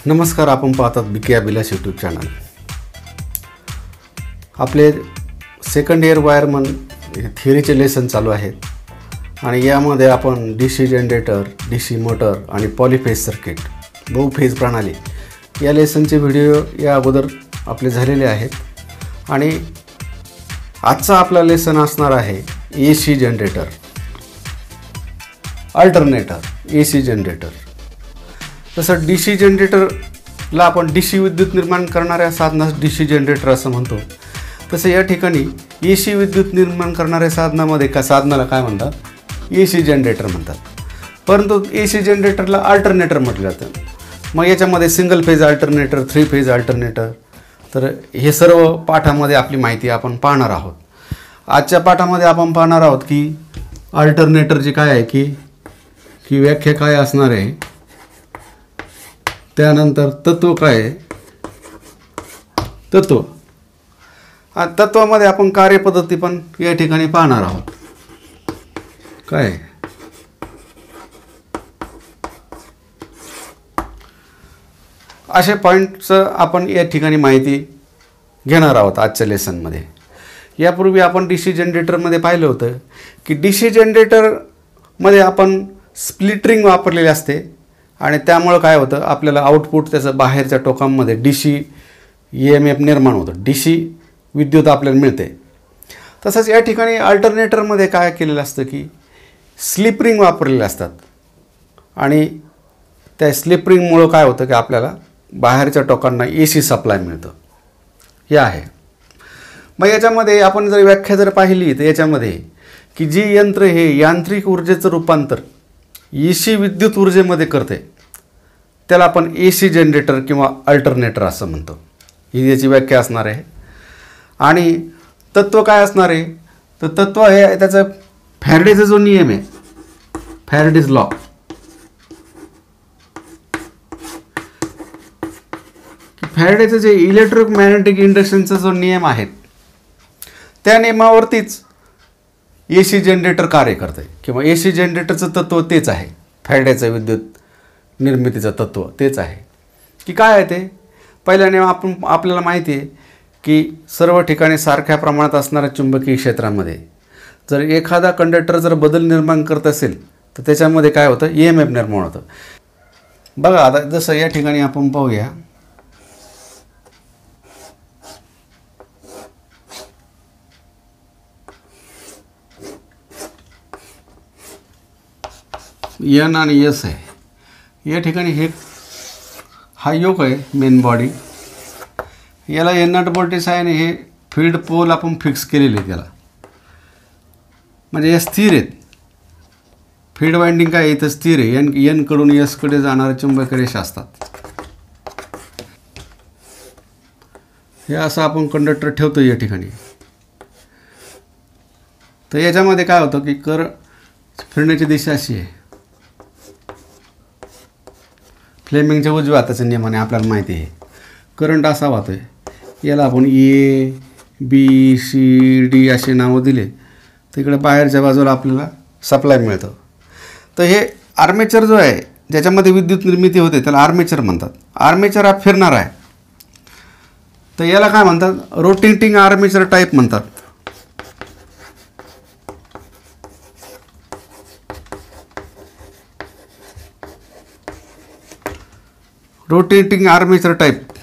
नमस्कार, आपण पाहतात BK अभिलाष यूट्यूब चॅनल. आपले सेकंड इयर वायरमन थिअरीचे लेसन चालू आहेत आणि यामध्ये आपण DC जनरेटर, DC मोटर आणि पॉलीफेज सर्किट, बहुफेज प्रणाली या लेसनचे व्हिडिओ या अगोदर आपले झालेले आहेत आणि आजचा आपला लेसन असणार आहे AC generator, alternator, AC generator. तसं DC जनरेटरला आपण DC विद्युत निर्माण करणाऱ्या साधनास DC जनरेटर असं म्हणतो. तसं या ठिकाणी AC विद्युत निर्माण करणाऱ्या साधनाला काय म्हणतात? AC जनरेटर म्हणतात. परंतु AC जनरेटरला अल्टरनेटर म्हटलं जातं. मग याच्यामध्ये single phase alternator, 3 phase alternator, तर हे सर्व पाठामध्ये आपली माहिती आपण पाहणार आहोत. आजच्या पाठामध्ये आपण पाहणार आहोत की अल्टरनेटरची काय आहे की व्याख्या काय असणार आहे, त्यानंतर तत्व काय आहे, तत्वामध्ये आपण कार्यपद्धती पण या ठिकाणी पाहणार आहोत. काय असे पॉईंट्स आपण या ठिकाणी माहिती घेणार आहोत आजच्या लेसनमध्ये. यापूर्वी आपण DC जनरेटरमध्ये पाहिलं होतं की DC जनरेटरमध्ये आपण स्प्लिट रिंग वापरलेले असते आणि त्यामुळे काय होतं, आपल्याला आउटपुट त्याचं बाहेरच्या टोकांमध्ये DC EMF निर्माण होतं, DC विद्युत आपल्याला मिळते. तसंच या ठिकाणी अल्टरनेटरमध्ये काय केलेलं असतं की स्लिप रिंग वापरलेले असतात आणि त्या स्लिप रिंगमुळं काय होतं की आपल्याला बाहेरच्या टोकांना AC सप्लाय मिळतं. हे आहे. मग याच्यामध्ये आपण जर व्याख्या जर पाहिली तर याच्यामध्ये की जी यंत्र हे यांत्रिक ऊर्जेचं रूपांतर AC विद्युत ऊर्जेमध्ये करते त्याला आपण AC जनरेटर किंवा अल्टरनेटर असं म्हणतो. ही याची व्याख्या असणार आहे. आणि तत्व काय असणार आहे, तर तत्व हे त्याचं फॅरेडेचा जो नियम आहे, फॅरेडेज लॉ, फॅरेडेचं जे इलेक्ट्रोमॅग्नेटिक इंडक्शनचा जो नियम आहे त्या नियमावरतीच AC जनरेटर कार्य करते किंवा AC जनरेटरचं तत्व तेच आहे. फॅरेडेचं विद्युत निर्मितीचं तत्व तेच आहे. की काय आहे ते, पहिल्या नियम आपल्याला माहिती आहे की सर्व ठिकाणी सारख्या प्रमाणात असणाऱ्या चुंबकीय क्षेत्रामध्ये जर एखादा कंडक्टर जर बदल निर्माण करत असेल तर त्याच्यामध्ये काय होतं, EMF निर्माण होतं. बघा आता जसं या ठिकाणी आपण पाहूया, N आणि S आहे. या ठिकाणी हा योक आहे, मेन बॉडी, याला N नट बोल्टेज आहे आणि हे फील्ड पोल आपण फिक्स केलेले आहेत त्याला, म्हणजे हे स्थिर आहेत. फील्ड वाइंडिंग काय इथं स्थिर आहे. N कडून S कडे जाणारे चुंबकीय रेषा असतात. हे असं आपण कंडक्टर ठेवतो या ठिकाणी. तर याच्यामध्ये काय होतं की फिरण्याची दिशा अशी आहे, फ्लेमिंगच्या उजव्या हाताच्या नियमाने आपल्याला माहिती आहे. करंट असा वाहतोय, याला आपण A, B, C, D असे नावं दिले तर इकडे बाहेरच्या बाजूला आपल्याला सप्लाय मिळतं. तर हे आर्मेचर जो आहे ज्याच्यामध्ये विद्युत निर्मिती होते त्याला आर्मेचर म्हणतात. आर्मेचर हा फिरणार आहे, तर याला काय म्हणतात, रोटेटिंग आर्मेचर टाईप म्हणतात. रोटेटिंग आर्मेचर टाईप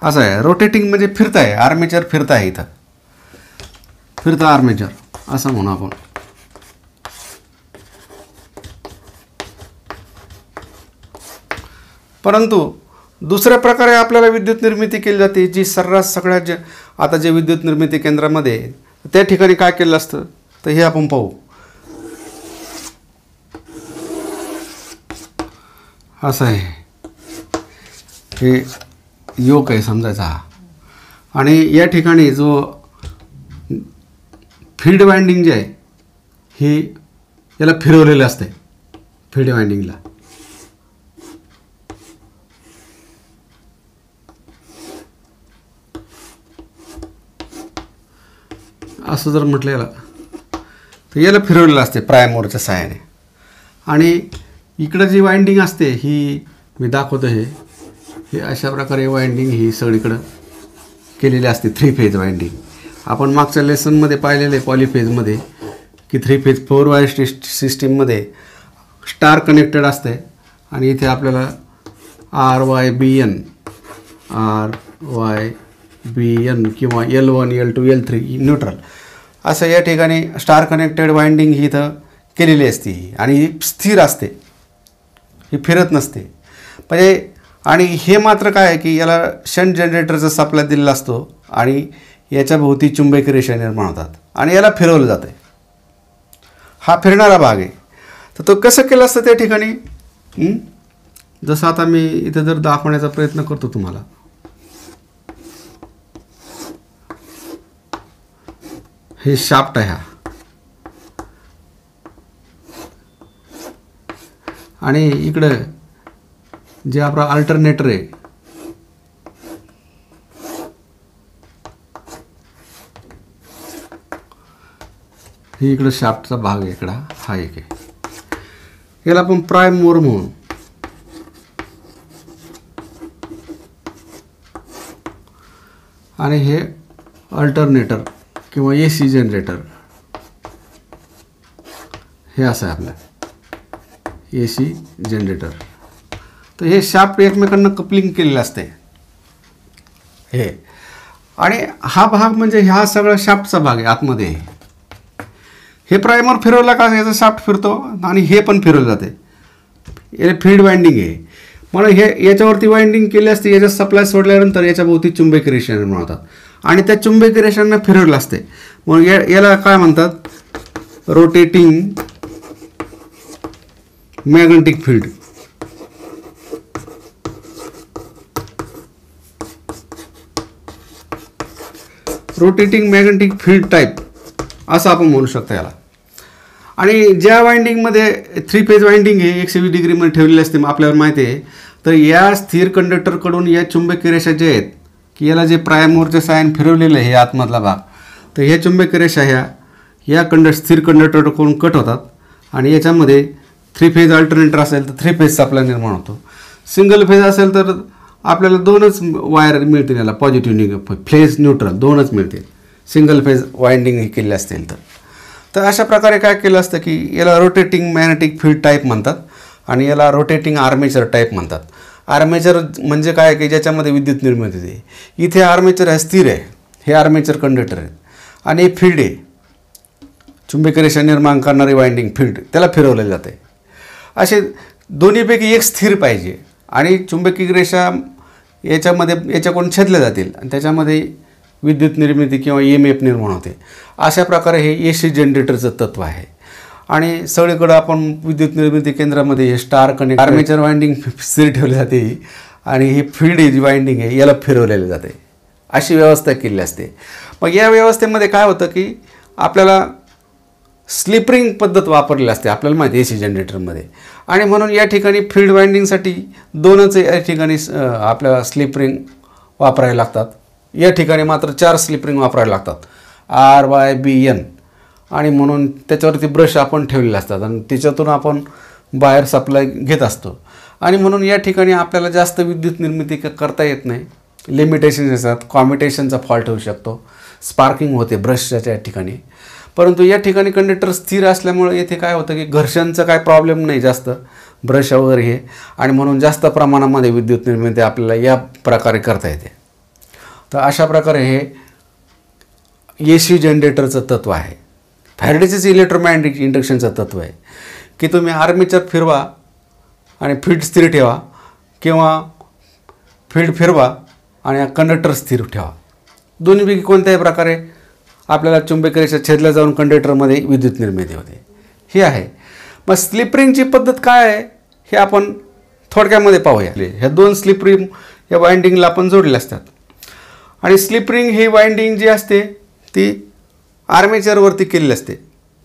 असं आहे. रोटेटिंग म्हणजे फिरत आहे, आर्मेचर फिरत आहे, इथं फिरता आर्मेचर असं म्हणू आपण. परंतु दुसऱ्या प्रकारे आपल्याला विद्युत निर्मिती केली जाते, जी सर्रास सगळ्या आता जे विद्युत निर्मिती केंद्रामध्ये त्या ठिकाणी काय केलं असतं तर हे आपण पाहू. असं आहे, हे योक आहे समजायचा हा. आणि या ठिकाणी जो फील्ड वाइंडिंग जे आहे हे याला फिरवलेलं असते. फील्ड वाइंडिंगला असं जर म्हटलं याला तर याला फिरवलेलं असते प्राइम मूवरच्या सहाय्याने. आणि इकडं जी वाइंडिंग असते ही मी दाखवतो हे अशा प्रकारे वाइंडिंग ही सगळीकडं केलेली असते 3 फेज वाइंडिंग. आपण मागच्या लेसनमध्ये पाहिलेले पॉलीफेजमध्ये की 3 फेज 4 वायर सिस्टीममध्ये स्टार कनेक्टेड असते आणि इथे आपल्याला RYBN किंवा L1 L2 L3 न्यूट्रल असं या ठिकाणी स्टार कनेक्टेड वाइंडिंग ही इथं केलेली असते आणि ही स्थिर असते, ही फिरत नसते. म्हणजे आणि हे मात्र काय आहे की याला शंट जनरेटरचा सप्लाय दिलेला असतो आणि याच्या भोवती चुंबकीय रेषा निर्माण होतात आणि याला फिरवलं जातं. हा फिरणारा भाग आहे. तर तो कसं केलं असतं त्या ठिकाणी, जसं आता मी इथं जर दाखवण्याचा प्रयत्न करतो तुम्हाला. हे शाफ्ट आहे हा आणि इकडं जे आपला अल्टरनेटर आहे ही इकडं शाफ्टचा भाग आहे. इकडं हा एक आहे, याला आपण प्राइम मूवर म्हणू. आणि हे अल्टरनेटर किंवा AC जनरेटर हे असं आहे आपलं AC जनरेटर. तर हे शाफ्ट एकमेकांना कपलिंग केलेलं असते हे. आणि हा भाग म्हणजे हा सगळा शाफ्टचा भाग आहे आतमध्ये. हे प्रायमर फिरवला का याचा शाफ्ट फिरतो आणि हे पण फिरवलं जाते. हे फील्ड वाइंडिंग आहे म्हणून हे याच्यावरती वाइंडिंग केली असते. याच्यात सप्लाय सोडल्यानंतर याच्या भोवती चुंबकीय रेषा निर्माण होतात आणि त्या चुंबकीय रेषांना फिरवलं असते. मग याला काय म्हणतात, rotating magnetic field. Rotating magnetic field type असं आपण म्हणू शकतो याला. आणि ज्या वाइंडिंगमध्ये 3 फेज वाइंडिंग हे 120 डिग्रीमध्ये ठेवलेले असते आपल्याला माहिती आहे. तर या स्थिर कंडक्टरकडून या चुंबकीय रेषा जे आहेत की याला जे प्राइमवरचे साइन फिरवलेलं आहे हे आतमधला भाग, तर ह्या चुंबकीय रेषा या स्थिर कंडक्टरकडून कट होतात आणि याच्यामध्ये 3 फेज अल्टरनेटर असेल तर 3 फेज सप्लाय निर्माण होतो. सिंगल फेज असेल तर आपल्याला 2च वायर मिळतील, याला पॉझिटिव्ह निगेटिव्ह फेज न्यूट्रल 2च मिळतील सिंगल फेज वाइंडिंग हे केले असतील तर. तर अशा प्रकारे काय केलं असतं की याला रोटेटिंग मॅग्नेटिक फील्ड टाईप म्हणतात आणि याला रोटेटिंग आर्मेचर टाईप म्हणतात. आर्मेचर म्हणजे काय की ज्याच्यामध्ये विद्युत निर्मिती होते. इथे आर्मेचर आहे स्थिर आहे, हे आर्मेचर कंडक्टर आहेत आणि हे फील्ड आहे चुंबकीय रेषा निर्माण करणारी वाइंडिंग फील्ड, त्याला फिरवले जाते. असे दोन्हीपैकी एक स्थिर पाहिजे आणि चुंबकीय रेषा याच्याकडून छेदल्या जातील आणि त्याच्यामध्ये विद्युत निर्मिती किंवा EMF निर्माण होते. अशा प्रकारे हे AC जनरेटरचं तत्व आहे. आणि सगळीकडं आपण विद्युत निर्मिती केंद्रामध्ये हे स्टार कनेक्ट आर्मेचर वाइंडिंग स्थिर ठेवली जाते आणि ही फील्ड जी वाइंडिंग आहे याला फिरवलेलं जाते. अशी व्यवस्था केली असते. मग या व्यवस्थेमध्ये काय होतं की आपल्याला स्लिप रिंग पद्धत वापरलेली असते आपल्याला माहिती AC जनरेटरमध्ये. आणि म्हणून या ठिकाणी फील्ड वाइंडिंगसाठी 2च या ठिकाणी आपल्याला स्लिप रिंग वापरायला लागतात. या ठिकाणी मात्र 4 स्लिप रिंग वापरायला लागतात RYBN. आणि म्हणून त्याच्यावरती ब्रश आपण ठेवलेले असतात आणि त्याच्यातून आपण बाहेर सप्लाय घेत असतो. आणि म्हणून या ठिकाणी आपल्याला जास्त विद्युत निर्मिती करता येत नाही. लिमिटेशन असतात, कॉम्युटेशनचा फॉल्ट होऊ शकतो, स्पार्किंग होते ब्रशच्या ठिकाणी. परंतु या ठिकाणी कंडक्टर स्थिर असल्यामुळे येथे काय होतं की घर्षणचं काय प्रॉब्लेम नाही जास्त ब्रश वगैरे हे. आणि म्हणून जास्त प्रमाणामध्ये विद्युत निर्मिती आपल्याला या प्रकारे करता येते. तर अशा प्रकारे हे AC जनरेटरचं तत्व आहे. फॅरेडेचंच इलेक्ट्रोमॅग्नेटिक इंडक्शनचं तत्व आहे की तुम्ही आर्मेचर फिरवा आणि फील्ड स्थिर ठेवा किंवा फील्ड फिरवा आणि कंडक्टर स्थिर ठेवा. दोन्हीपैकी कोणत्याही प्रकारे आपल्याला चुंबकीय रेषा छेदल्या जाऊन कंडक्टरमध्ये विद्युत निर्मिती होते. हे आहे. मग स्लिप रिंगची पद्धत काय आहे हे आपण थोडक्यामध्ये पाहूया. ह्या 2 स्लिप रिंग या वाइंडिंगला आपण जोडले असतात आणि स्लिप रिंग ही वाइंडिंग जी असते ती आर्मेचरवरती केलेली असते,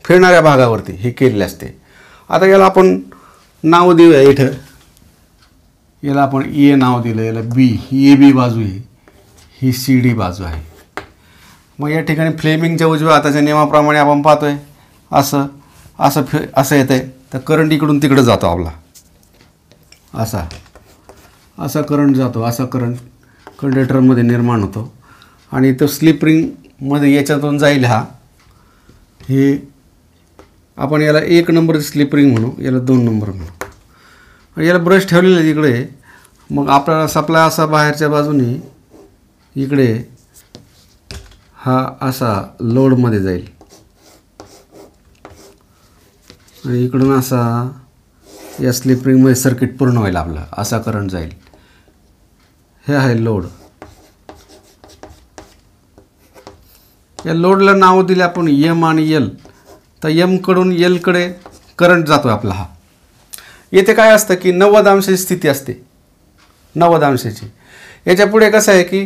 फिरणाऱ्या भागावरती ही केलेली असते. आता याला आपण नाव देऊया. इथं याला आपण A नाव दिलं, याला B, ही AB बाजू आहे, ही CD बाजू आहे. मग या ठिकाणी फ्लेमिंगच्या उजव्या हाताच्या नियमाप्रमाणे आपण पाहतोय असं येतं आहे. तर करंट इकडून तिकडं जातो आपला असा. असा करंट जातो, असा करंट कंडक्टरमध्ये निर्माण होतो आणि तो स्लिप रिंगमध्ये याच्यातून जाईल. हे आपण याला 1 नंबरची स्लिप रिंग म्हणू, याला 2 नंबर म्हणू. आणि याला ब्रश ठेवलेला आहे तिकडे. मग आपल्याला सप्लाय असा बाहेरच्या बाजूने इकडे हा असा लोडमध्ये जाईल आणि इकडून असा या स्लिप रिंगमध्ये सर्किट पूर्ण होईल आपलं. असा करंट जाईल. हे आहे लोड. या लोडला नाव दिले आपण एम आणि एल. तर एमकडून एलकडे करंट जातो आपला. हा येथे काय असतं की 90 अंशाची स्थिती असते, 90 अंशाची. याच्या पुढे कसं आहे की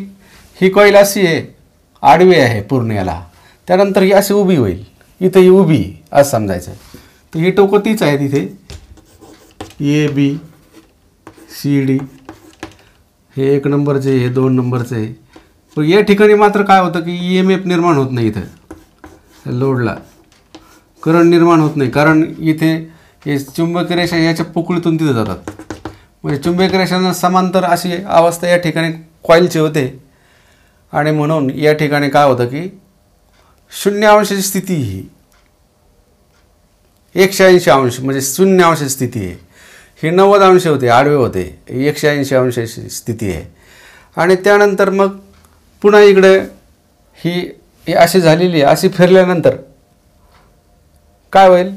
ही कॉईल अशी आहे, आडवी आहे पूर्ण याला. त्यानंतर ही अशी उभी होईल, इथं ही उभी असं समजायचं. तर ही टोकं तीच आहे तिथे, ए बी सी डी. हे 1 नंबरचे, हे 2 नंबरचे. पण या ठिकाणी मात्र काय होतं की EMF निर्माण होत नाही. इथं लोडला करंट निर्माण होत नाही, कारण इथे हे चुंबकीय रेषा याच्या पोकळीतून तिथं जातात. म्हणजे चुंबकीय रेषांना समांतर अशी अवस्था या ठिकाणी कॉईलची होते. आणि म्हणून या ठिकाणी काय होतं की 0 अंशाची स्थिती ही 180 अंश म्हणजे 0 अंशाची स्थिती आहे. हे 90 अंश होते, आडवे होते. 180 अंशाची स्थिती आहे. आणि त्यानंतर मग पुन्हा इकडे ही अशी झालेली आहे. अशी फिरल्यानंतर काय होईल,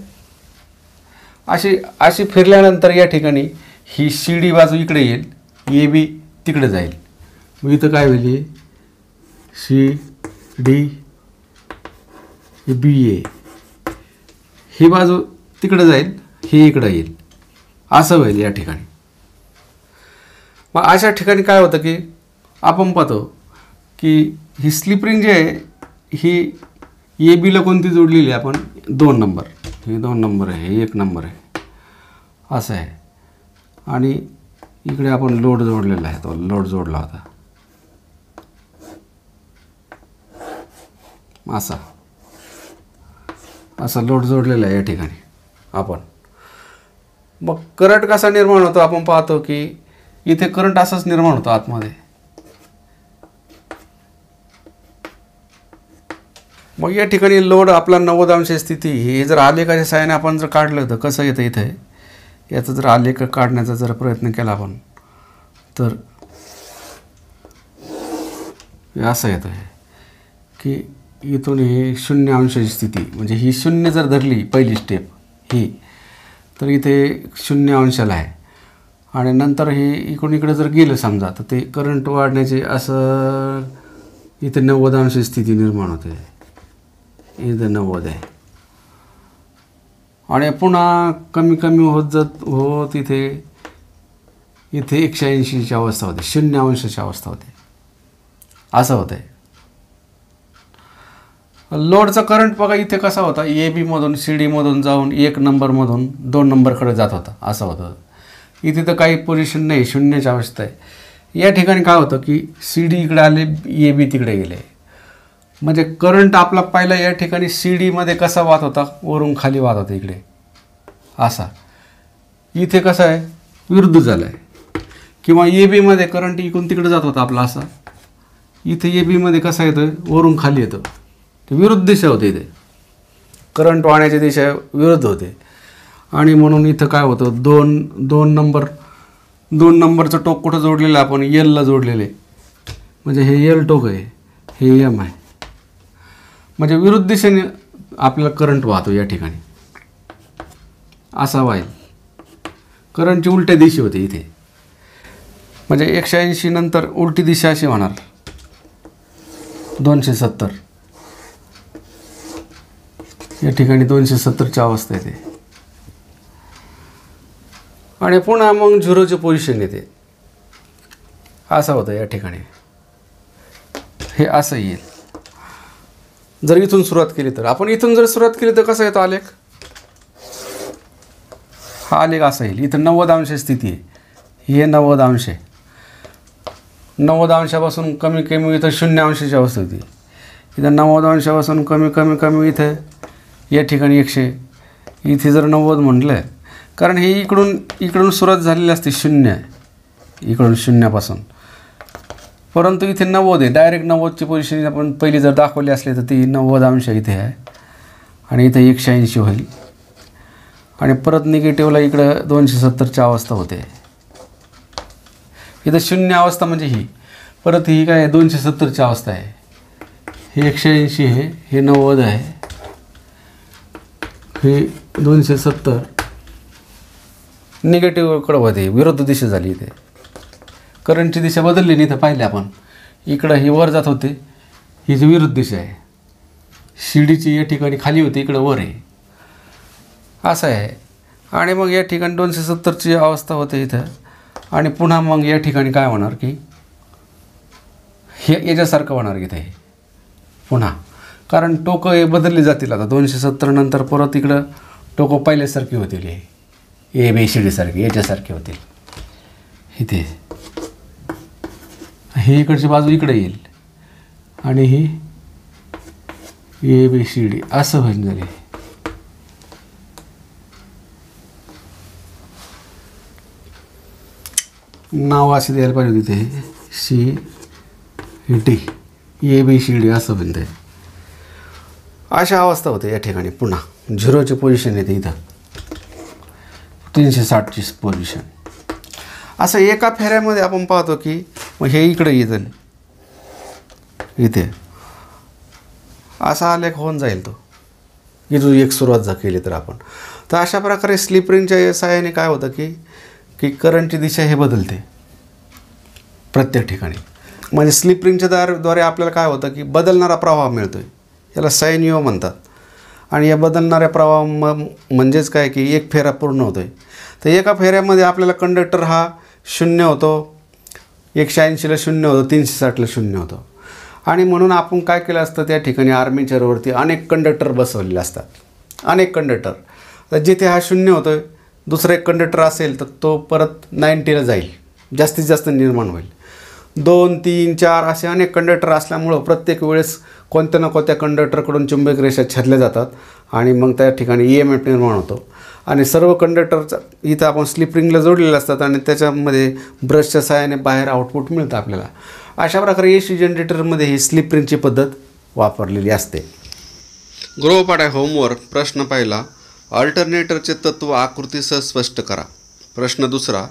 अशी फिरल्यानंतर या ठिकाणी ही सी डी बाजू इकडे येईल, ए बी तिकडे जाईल. मग इथं काय होईल, सी डी बी ए ही बाजू तिकडे जाईल, ही इकडे येईल, असं होईल या ठिकाणी. मग अशा ठिकाणी काय होतं की आपण पाहतो की ही स्लिप रिंग जी आहे ही ए बीला कोणती जोडलेली आहे आपण, 2 नंबर. हे 2 नंबर आहे, हे 1 नंबर आहे, असं आहे. आणि इकडे आपण लोड जोडलेला आहे, तो लोड जोडला होता असा लोड जोडलेला आहे या ठिकाणी आपण. मग करंट कसा निर्माण होतो आपण पाहतो की इथे करंट असाच निर्माण होतो आतमध्ये. मग या ठिकाणी लोड आपला 90 अंश स्थिती. हे जर आलेखाच्या सहाय्याने आपण जर काढलं तर कसं येतं, इथे याचा जर आलेख काढण्याचा जर प्रयत्न केला आपण तर असं येतं की इथून हे 0 अंशाची स्थिती, म्हणजे ही 0 जर धरली पहिली स्टेप ही, तर इथे 0 अंशाला आहे. आणि नंतर हे इकडून इकडे जर गेलं समजा तर ते करंट वाढण्याचे असं इथे 90 अंशाची स्थिती निर्माण होते. इथं 90 आहे आणि पुन्हा कमी कमी होत इथे 180ची अवस्था होते, 0 अंशाची अवस्था होते, असं होतं आहे. लोडचा करंट बघा इथे कसा होता, ए बीमधून सी डीमधून जाऊन 1 नंबरमधून 2 नंबरकडे जात होता, असं होतं. इथे तर काही पोझिशन नाही, 0ची अवस्था आहे. या ठिकाणी काय होतं की सी डी इकडे आले, ए बी तिकडे गेले. म्हणजे करंट आपला पहिला या ठिकाणी सी डीमध्ये कसा वाहत होता, वरून खाली वाहत होता इकडे असा. इथे कसं आहे, विरुद्ध झालं आहे. किंवा ए बीमध्ये करंट इकडून तिकडे जात होता आपला असा. इथे ए बीमध्ये कसा येतो, वरून खाली येतो. ते विरुद्ध दिशा होते, इथे करंट वाहण्याची दिशा विरुद्ध होते. आणि म्हणून इथं काय होतं, 2 नंबरचं टोक कुठं जोडलेलं आपण, एलला जोडलेले. म्हणजे हे एल टोक आहे, हे एम आहे. म्हणजे विरुद्ध दिशेने आपल्याला करंट वाहतो या ठिकाणी, असा वाईल. करंटची उलट्या दिशा होते इथे. म्हणजे 180 नंतर उलटी दिशा अशी होणार, 270 या ठिकाणी 270ची अवस्था येते. आणि पुन्हा मग 0ची पोझिशन येते, असं होतं या ठिकाणी. हे असं येईल जर इथून सुरुवात केली तर. आपण इथून जर सुरुवात केली तर कसा येतो आलेख, हा आलेख असा येईल. इथं 90 अंश स्थिती आहे, हे 90 अंश आहे. 90 अंशापासून कमी कमी इथं 0 अंशाची अवस्था होती. इथं 90 अंशापासून कमी कमी कमी इथं या ठिकाणी 100. इथे जर 90 म्हटलं, कारण हे इकडून सुरुवात झालेली असते 0 आहे, इकडून शून्यापासून, परंतु इथे 90 आहे. डायरेक्ट 90ची पोझिशन आपण पहिली जर दाखवली असली तर ती 90 अंश इथे आहे आणि इथे 180 होईल आणि परत निगेटिव्हला इकडं 270ची अवस्था होते. इथं शून्य अवस्था म्हणजे ही, परत ही काय 270ची अवस्था आहे. हे 180 आहे, हे 90 आहे, हे 270 निगेटिव्हकडं होते, विरुद्ध दिशा झाली. इथे करंटची दिशा बदलली नाही. इथं पाहिले आपण इकडं ही वर जात होते, ही जी विरुद्ध दिशा आहे. शिडीची या ठिकाणी खाली होती, इकडं वर आहे, असं आहे. आणि मग या ठिकाणी 270ची अवस्था होते इथं आणि पुन्हा मग या ठिकाणी काय होणार की हे याच्यासारखं होणार इथे पुन्हा, कारण टोकं हे बदलली जातील. आता 270 नंतर परत इकडं टोकं पहिल्यासारखी होतील, हे ABCD सारखी याच्यासारखे होतील. इथे हे इकडची बाजू इकडे येईल आणि ही ABCD असं होईल. झाले नाव असे द्यायला पाहिजे तिथे CD ABCD असं बनते. अशा अवस्था होते या ठिकाणी. पुन्हा 0ची पोझिशन येते इथं, 360ची पोझिशन. असं एका फेऱ्यामध्ये आपण पाहतो की मग हे इकडे येतं, इथे असा आलेख होऊन जाईल तो, की जो एक सुरुवात केली तर आपण. तर अशा प्रकारे स्लिप रिंगच्या सहाय्याने काय होतं की करंटची दिशा हे बदलते प्रत्येक ठिकाणी. म्हणजे स्लिप रिंगच्या द्वारे आपल्याला काय होतं की बदलणारा प्रवाह मिळतो आहे, याला साइन वेव्ह म्हणतात. आणि या बदलणाऱ्या प्रवाह म्हणजेच काय की एक फेरा पूर्ण होतो आहे. तर एका फेऱ्यामध्ये आपल्याला कंडक्टर हा 0 होतो, 180ला 0 होतो, 360ला 0 होतो. आणि म्हणून आपण काय केलं असतं, त्या ठिकाणी आर्मेचरवरती अनेक कंडक्टर बसवलेले असतात, अनेक कंडक्टर. तर जिथे हा 0 होतो आहे, दुसरा एक कंडक्टर असेल तर तो परत 90ला जाईल, जास्तीत जास्त निर्माण होईल. 2, 3, 4 असे अनेक कंडक्टर असल्यामुळं प्रत्येक वेळेस कोणत्या ना कोणत्या कंडक्टरकडून चुंबक रेषा छेदल्या जातात आणि मग त्या ठिकाणी EMF निर्माण होतो. आणि सर्व कंडक्टरचा इथं आपण स्लिप रिंगला जोडलेले असतात आणि त्याच्यामध्ये ब्रशच्या सहाय्याने बाहेर आउटपुट मिळतं आपल्याला. अशा प्रकारे AC जनरेटरमध्ये ही स्लिप रिंगची पद्धत वापरलेली असते. गृहपाठ होमवर्क. प्रश्न पहिला, अल्टरनेटरचे तत्व आकृतीसह स्पष्ट करा. प्रश्न दुसरा,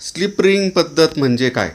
स्लिप रिंग पद्धत म्हणजे काय.